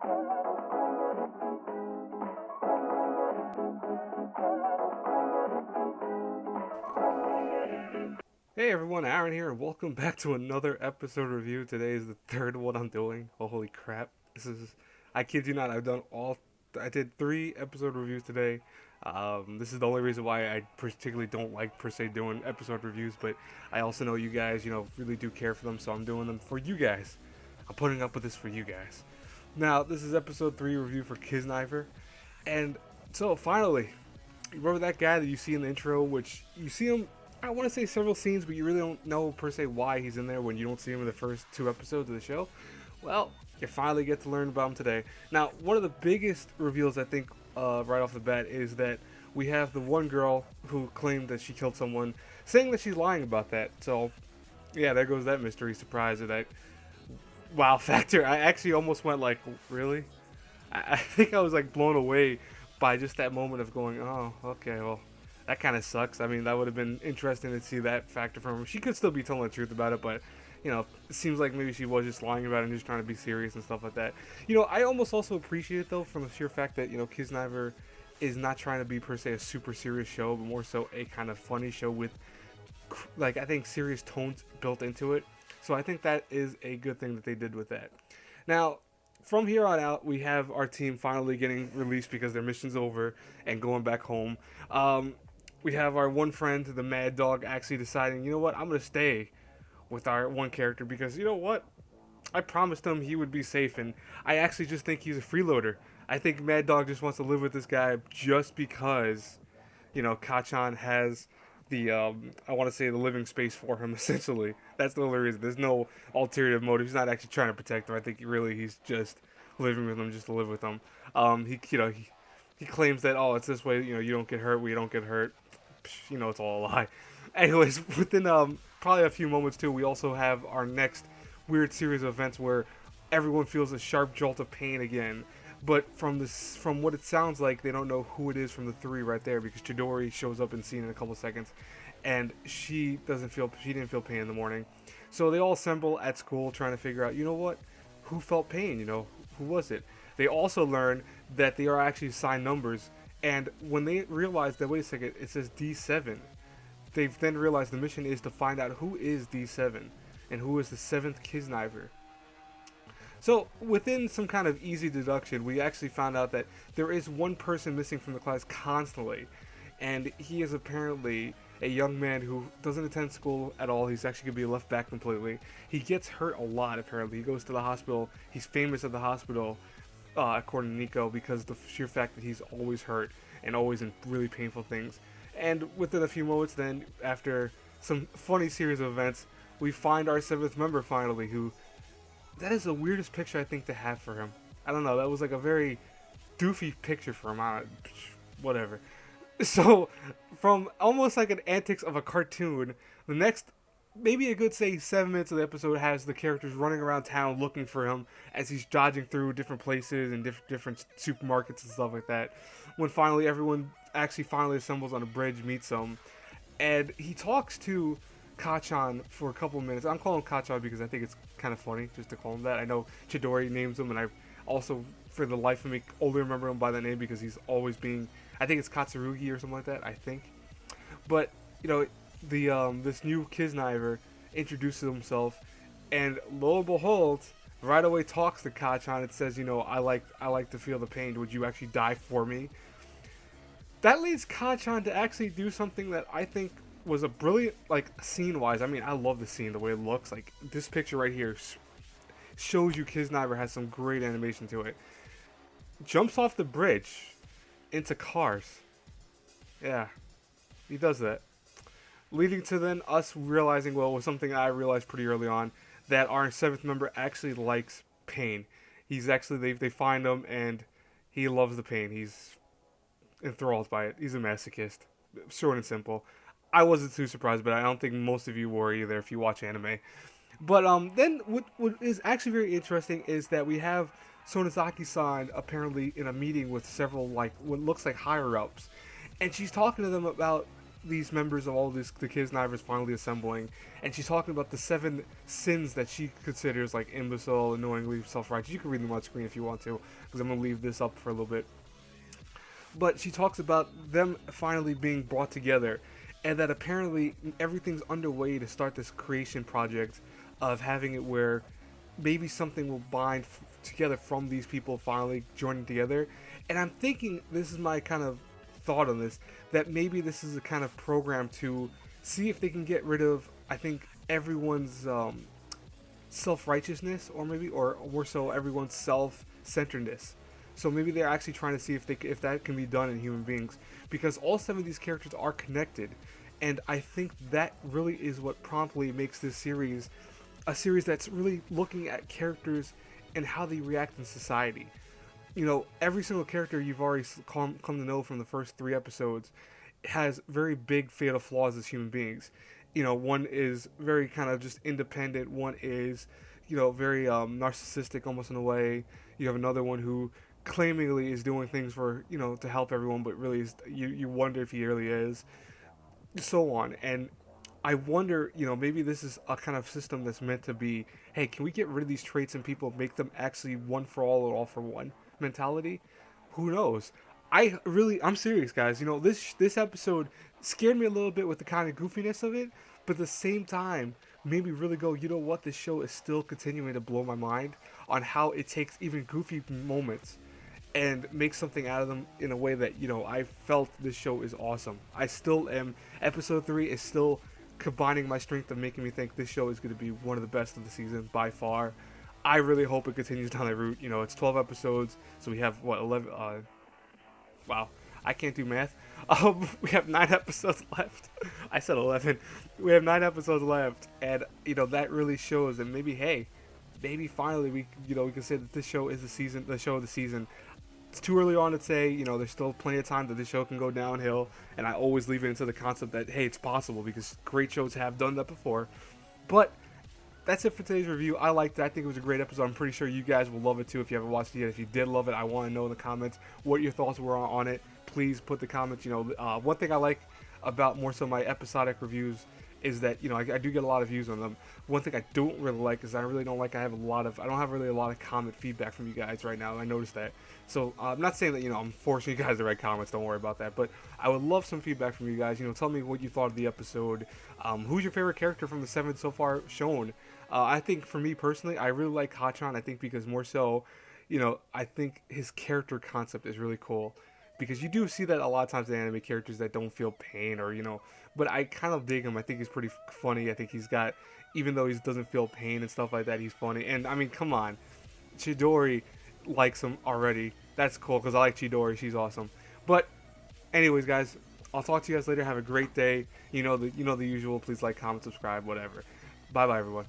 Hey everyone, Aaron here, and welcome back to another episode review. Today is the third one I'm doing. Oh, holy crap. I kid you not, I did 3 episode reviews today. This is the only reason why I particularly don't like, per se, doing episode reviews, but I also know you guys, really do care for them, so I'm doing them for you guys. I'm putting up with this for you guys. Now, this is episode 3 review for Kiznaiver, and so finally, you remember that guy that you see in the intro, which you see him, I want to say several scenes, but you really don't know per se why he's in there when you don't see him in the first 2 episodes of the show. Well, you finally get to learn about him today. Now, one of the biggest reveals I think right off the bat is that we have the one girl who claimed that she killed someone, saying that she's lying about that. So, yeah, there goes that mystery surprise or that wow factor. I actually almost went like, really? I think I was like blown away by just that moment of going, oh, okay, well, that kind of sucks. I mean, that would have been interesting to see that factor from her. She could still be telling the truth about it, but, it seems like maybe she was just lying about it and just trying to be serious and stuff like that. I almost also appreciate it, though, from the sheer fact that, Kiznaiver is not trying to be, per se, a super serious show, but more so a kind of funny show with, like, I think serious tones built into it. So I think that is a good thing that they did with that. Now, from here on out, we have our team finally getting released because their mission's over and going back home. We have our one friend, the Mad Dog, actually deciding, you know what, I'm going to stay with our one character because, you know what, I promised him he would be safe, and I actually just think he's a freeloader. I think Mad Dog just wants to live with this guy just because, Kachan has the, I want to say the living space for him, essentially. That's the only reason. There's no ulterior motive. He's not actually trying to protect him. I think he's just living with him just to live with him. He claims that, oh, it's this way, you don't get hurt, we don't get hurt. It's all a lie. Anyways, within probably a few moments too, we also have our next weird series of events where everyone feels a sharp jolt of pain again. But from what it sounds like, they don't know who it is from the 3 right there because Chidori shows up in scene in a couple seconds, and she didn't feel pain in the morning. So they all assemble at school trying to figure out, who felt pain? Who was it? They also learn that they are actually assigned numbers. And when they realize that, wait a second, it says D7, they've then realized the mission is to find out who is D7 and who is the 7th Kiznaiver. So within some kind of easy deduction, we actually found out that there is one person missing from the class constantly. And he is apparently a young man who doesn't attend school at all. He's actually going to be left back completely. He gets hurt a lot, apparently. He goes to the hospital. He's famous at the hospital. According to Nico, because the sheer fact that he's always hurt and always in really painful things. And within a few moments then, after some funny series of events, we find our 7th member finally, who, that is the weirdest picture I think to have for him. I don't know, that was like a very doofy picture for him, whatever. So, from almost like an antics of a cartoon, the next maybe a good, say, 7 minutes of the episode has the characters running around town looking for him as he's dodging through different places and different supermarkets and stuff like that. When finally everyone finally assembles on a bridge, meets him, and he talks to Kachan for a couple minutes. I'm calling him Kachan because I think it's kind of funny just to call him that. I know Chidori names him, and I also, for the life of me, only remember him by that name because he's always being, I think it's Katsurugi or something like that, I think. But, this new Kiznaiver introduces himself, and lo and behold, right away talks to Kachan and says, I like to feel the pain. Would you actually die for me? That leads Kachan to actually do something that I think was a brilliant, scene-wise. I mean, I love the scene, the way it looks. Like, this picture right here shows you Kiznaiver has some great animation to it. Jumps off the bridge into cars. Yeah, he does that. Leading to then us realizing, well, was something I realized pretty early on, that our 7th member actually likes pain. He's actually, they find him, and he loves the pain. He's enthralled by it. He's a masochist. Short and simple. I wasn't too surprised, but I don't think most of you were either if you watch anime. But then what is actually very interesting is that we have Sonozaki-san apparently in a meeting with several, what looks like higher-ups. And she's talking to them about these members of all these the Kiznaivers finally assembling, and she's talking about the 7 sins that she considers like imbecile, annoyingly self-righteous. You can read them on screen if you want to, because I'm gonna leave this up for a little bit. But she talks about them finally being brought together, and that apparently everything's underway to start this creation project of having it where maybe something will bind together from these people finally joining together. And I'm thinking, this is my kind of thought on this, that maybe this is a kind of program to see if they can get rid of, I think, everyone's self-righteousness, or maybe, or more so, everyone's self-centeredness. So maybe they're actually trying to see if that can be done in human beings, because all 7 of these characters are connected, and I think that really is what promptly makes this series a series that's really looking at characters and how they react in society. You know, every single character you've already come to know from the first 3 episodes has very big fatal flaws as human beings. You know, one is very kind of just independent. One is, you know, very narcissistic almost in a way. You have another one who claimingly is doing things for, you know, to help everyone, but really is, you wonder if he really is. So on. And I wonder, you know, maybe this is a kind of system that's meant to be, hey, can we get rid of these traits in people, make them actually one for all or all for one mentality? Who knows? I'm serious, guys. You know, this episode scared me a little bit with the kind of goofiness of it, but at the same time made me really go, you know what? This show is still continuing to blow my mind on how it takes even goofy moments and make something out of them in a way that, you know, I felt this show is awesome. I still am. Episode 3 is still combining my strength of making me think this show is going to be one of the best of the season by far. I really hope it continues down that route. You know, it's 12 episodes, so we have, what, 11? Wow, I can't do math. We have 9 episodes left. I said 11. We have 9 episodes left, and, you know, that really shows that maybe, hey, maybe finally we can say that this show is the show of the season. It's too early on to say, you know, there's still plenty of time that this show can go downhill, and I always leave it into the concept that, hey, it's possible, because great shows have done that before. But that's it for today's review. I liked it. I think it was a great episode. I'm pretty sure you guys will love it too if you haven't watched it yet. If you did love it, I want to know in the comments what your thoughts were on it. Please put the comments. You know, one thing I like about more so my episodic reviews is that, you know, I do get a lot of views on them. One thing I don't really like is I don't have really a lot of comment feedback from you guys right now. I noticed that. So I'm not saying that, you know, I'm forcing you guys to write comments. Don't worry about that. But I would love some feedback from you guys. You know, tell me what you thought of the episode. Who's your favorite character from the 7 so far shown? I think for me personally, I really like Hachan. I think because more so, you know, I think his character concept is really cool. Because you do see that a lot of times in anime characters that don't feel pain, or, you know, but I kind of dig him. I think he's pretty funny. I think he's got, even though he doesn't feel pain and stuff like that, he's funny. And I mean, come on, Chidori likes him already. That's cool, because I like Chidori. She's awesome. But anyways, guys, I'll talk to you guys later. Have a great day. You know the usual. Please like, comment, subscribe, whatever. Bye bye, everyone.